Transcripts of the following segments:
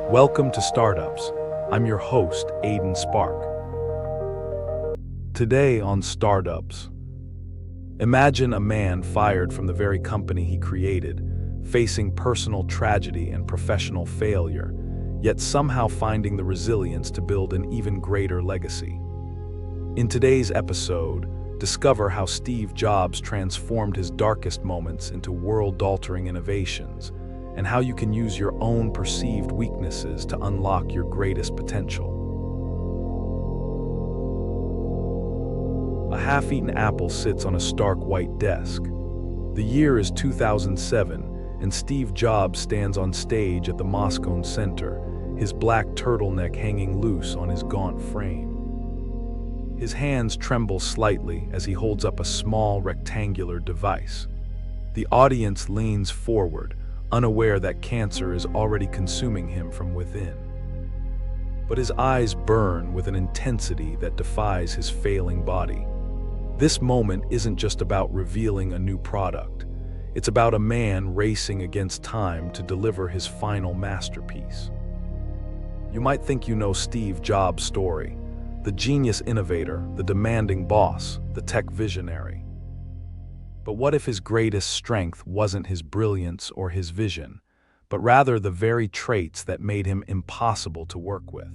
Welcome to Startups. I'm your host, Aiden Spark. Today on Startups, imagine a man fired from the very company he created, facing personal tragedy and professional failure, yet somehow finding the resilience to build an even greater legacy. In today's episode, discover how Steve Jobs transformed his darkest moments into world-altering innovations, and how you can use your own perceived weaknesses to unlock your greatest potential. A half-eaten apple sits on a stark white desk. The year is 2007, and Steve Jobs stands on stage at the Moscone Center, his black turtleneck hanging loose on his gaunt frame. His hands tremble slightly as he holds up a small rectangular device. The audience leans forward, unaware that cancer is already consuming him from within. But his eyes burn with an intensity that defies his failing body. This moment isn't just about revealing a new product. It's about a man racing against time to deliver his final masterpiece. You might think you know Steve Jobs' story, the genius innovator, the demanding boss, the tech visionary. But what if his greatest strength wasn't his brilliance or his vision, but rather the very traits that made him impossible to work with?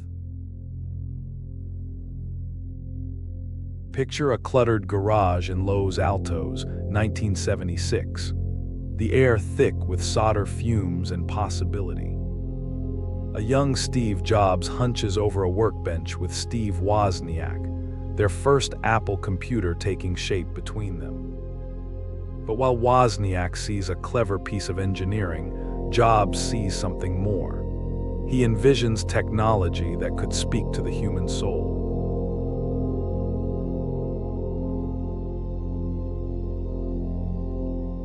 Picture a cluttered garage in Los Altos, 1976. The air thick with solder fumes and possibility. A young Steve Jobs hunches over a workbench with Steve Wozniak, their first Apple computer taking shape between them. But while Wozniak sees a clever piece of engineering, Jobs sees something more. He envisions technology that could speak to the human soul.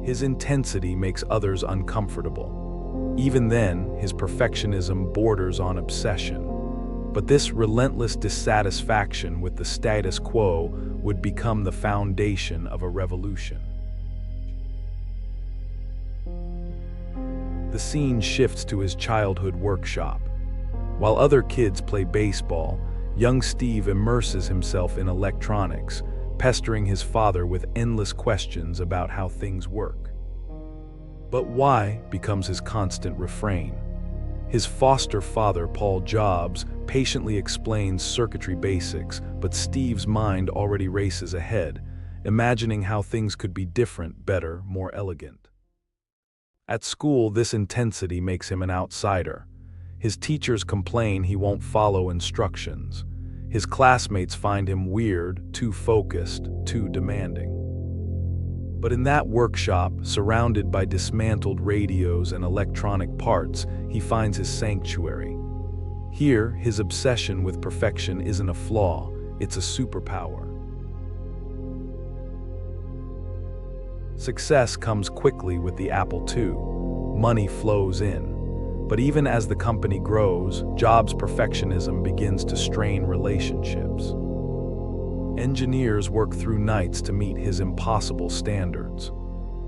His intensity makes others uncomfortable. Even then, his perfectionism borders on obsession. But this relentless dissatisfaction with the status quo would become the foundation of a revolution. The scene shifts to his childhood workshop. While other kids play baseball, young Steve immerses himself in electronics, pestering his father with endless questions about how things work. But why becomes his constant refrain. His foster father, Paul Jobs, patiently explains circuitry basics, but Steve's mind already races ahead, imagining how things could be different, better, more elegant. At school, this intensity makes him an outsider. His teachers complain he won't follow instructions. His classmates find him weird, too focused, too demanding. But in that workshop, surrounded by dismantled radios and electronic parts, he finds his sanctuary. Here, his obsession with perfection isn't a flaw, it's a superpower. Success comes quickly with the Apple II. Money flows in. But even as the company grows, Jobs' perfectionism begins to strain relationships. Engineers work through nights to meet his impossible standards.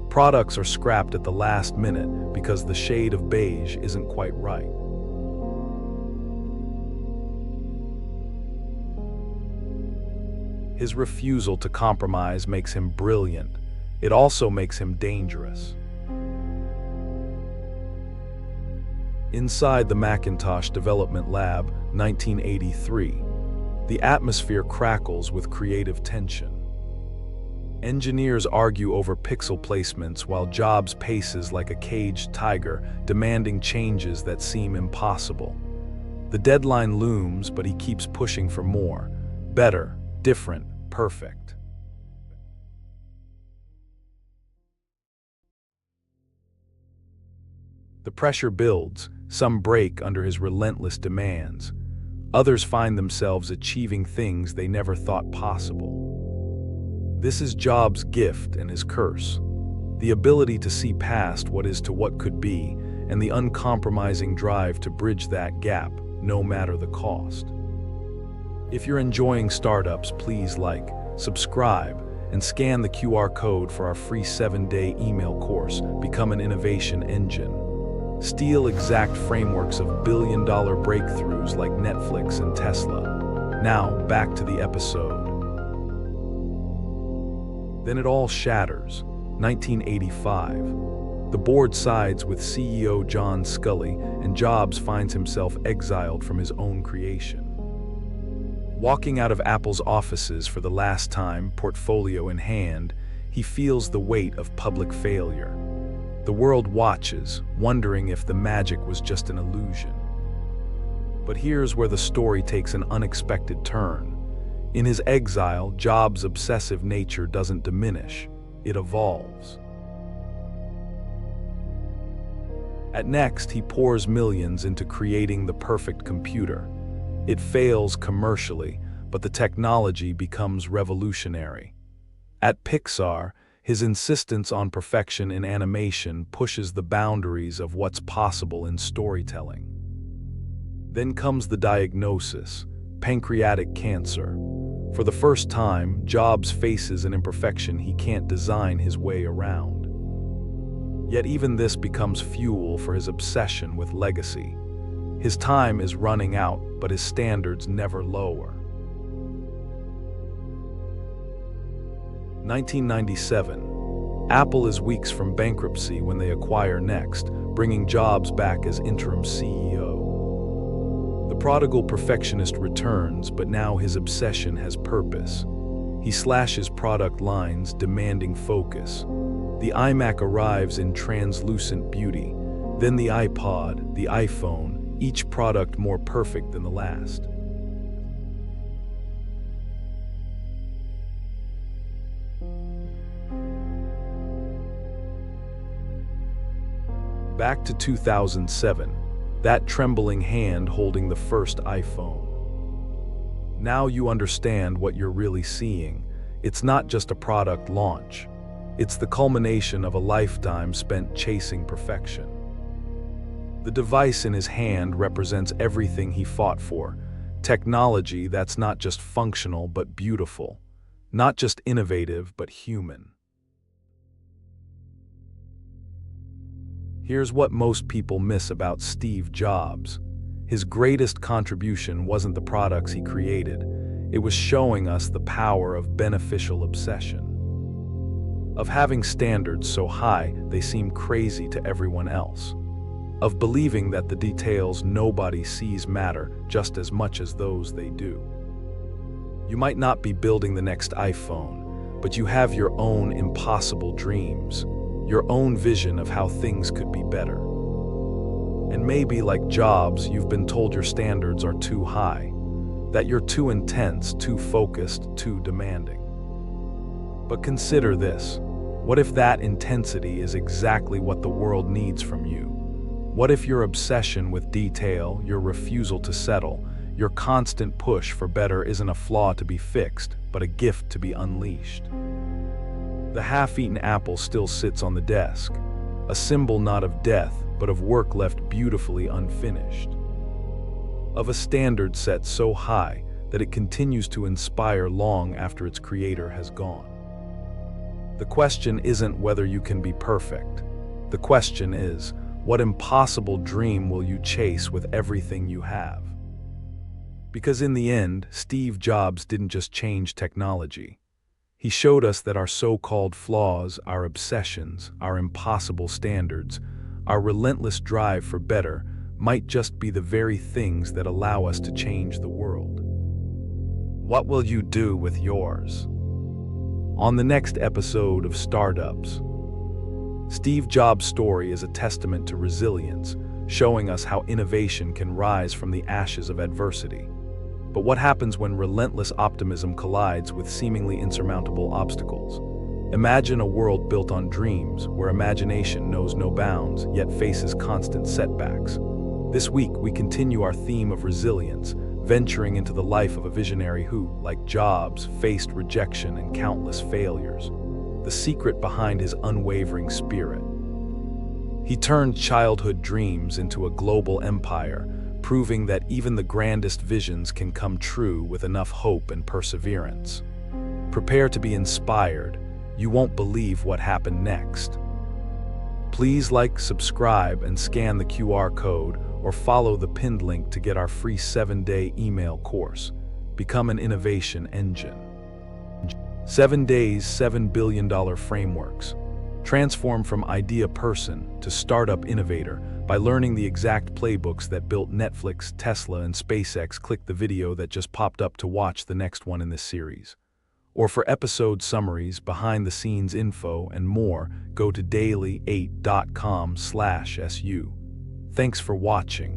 Products are scrapped at the last minute because the shade of beige isn't quite right. His refusal to compromise makes him brilliant. It also makes him dangerous. Inside the Macintosh Development Lab, 1983, the atmosphere crackles with creative tension. Engineers argue over pixel placements while Jobs paces like a caged tiger, demanding changes that seem impossible. The deadline looms, but he keeps pushing for more. Better, different, perfect. The pressure builds, some break under his relentless demands. Others find themselves achieving things they never thought possible. This is Jobs' gift and his curse. The ability to see past what is to what could be, and the uncompromising drive to bridge that gap, no matter the cost. If you're enjoying Startups, please like, subscribe, and scan the QR code for our free 7-day email course, Become an Innovation Engine. steal exact frameworks of billion-dollar breakthroughs like Netflix and Tesla. Now, back to the episode. Then it all shatters. 1985. The board sides with CEO John Sculley, and Jobs finds himself exiled from his own creation. Walking out of Apple's offices for the last time, portfolio in hand, he feels the weight of public failure. The world watches, wondering if the magic was just an illusion. But here's where the story takes an unexpected turn. In his exile, Jobs' obsessive nature doesn't diminish, it evolves. At Next, he pours millions into creating the perfect computer. It fails commercially, but the technology becomes revolutionary. At Pixar, his insistence on perfection in animation pushes the boundaries of what's possible in storytelling. Then comes the diagnosis: pancreatic cancer. For the first time, Jobs faces an imperfection he can't design his way around. Yet even this becomes fuel for his obsession with legacy. His time is running out, but his standards never lower. 1997. Apple is weeks from bankruptcy when they acquire Next, bringing Jobs back as interim CEO. The prodigal perfectionist returns, but now his obsession has purpose. He slashes product lines, demanding focus. The iMac arrives in translucent beauty, then the iPod, the iPhone, each product more perfect than the last. Back to 2007, that trembling hand holding the first iPhone. Now you understand what you're really seeing. It's not just a product launch. It's the culmination of a lifetime spent chasing perfection. The device in his hand represents everything he fought for. Technology that's not just functional but beautiful. Not just innovative but human. Here's what most people miss about Steve Jobs. His greatest contribution wasn't the products he created. It was showing us the power of beneficial obsession. Of having standards so high they seem crazy to everyone else. Of believing that the details nobody sees matter just as much as those they do. You might not be building the next iPhone, but you have your own impossible dreams, your own vision of how things could be better. And maybe, like Jobs, you've been told your standards are too high, that you're too intense, too focused, too demanding. But consider this. What if that intensity is exactly what the world needs from you? What if your obsession with detail, your refusal to settle, your constant push for better isn't a flaw to be fixed, but a gift to be unleashed? The half-eaten apple still sits on the desk, a symbol not of death, but of work left beautifully unfinished. Of a standard set so high that it continues to inspire long after its creator has gone. The question isn't whether you can be perfect. The question is, what impossible dream will you chase with everything you have? Because in the end, Steve Jobs didn't just change technology. He showed us that our so-called flaws, our obsessions, our impossible standards, our relentless drive for better might just be the very things that allow us to change the world. What will you do with yours? On the next episode of Startups, Steve Jobs' story is a testament to resilience, showing us how innovation can rise from the ashes of adversity. But what happens when relentless optimism collides with seemingly insurmountable obstacles? Imagine a world built on dreams, where imagination knows no bounds, yet faces constant setbacks. This week, we continue our theme of resilience, venturing into the life of a visionary who, like Jobs, faced rejection and countless failures. The secret behind his unwavering spirit. He turned childhood dreams into a global empire, proving that even the grandest visions can come true with enough hope and perseverance. Prepare to be inspired. You won't believe what happened next. Please like, subscribe, and scan the QR code or follow the pinned link to get our free 7-day email course. Become an innovation engine. 7 days, $7 billion frameworks. Transform from idea person to startup innovator by learning the exact playbooks that built Netflix, Tesla, and SpaceX. Click the video that just popped up to watch the next one in this series. Or for episode summaries, behind-the-scenes info, and more, go to daily8.com/su. Thanks for watching.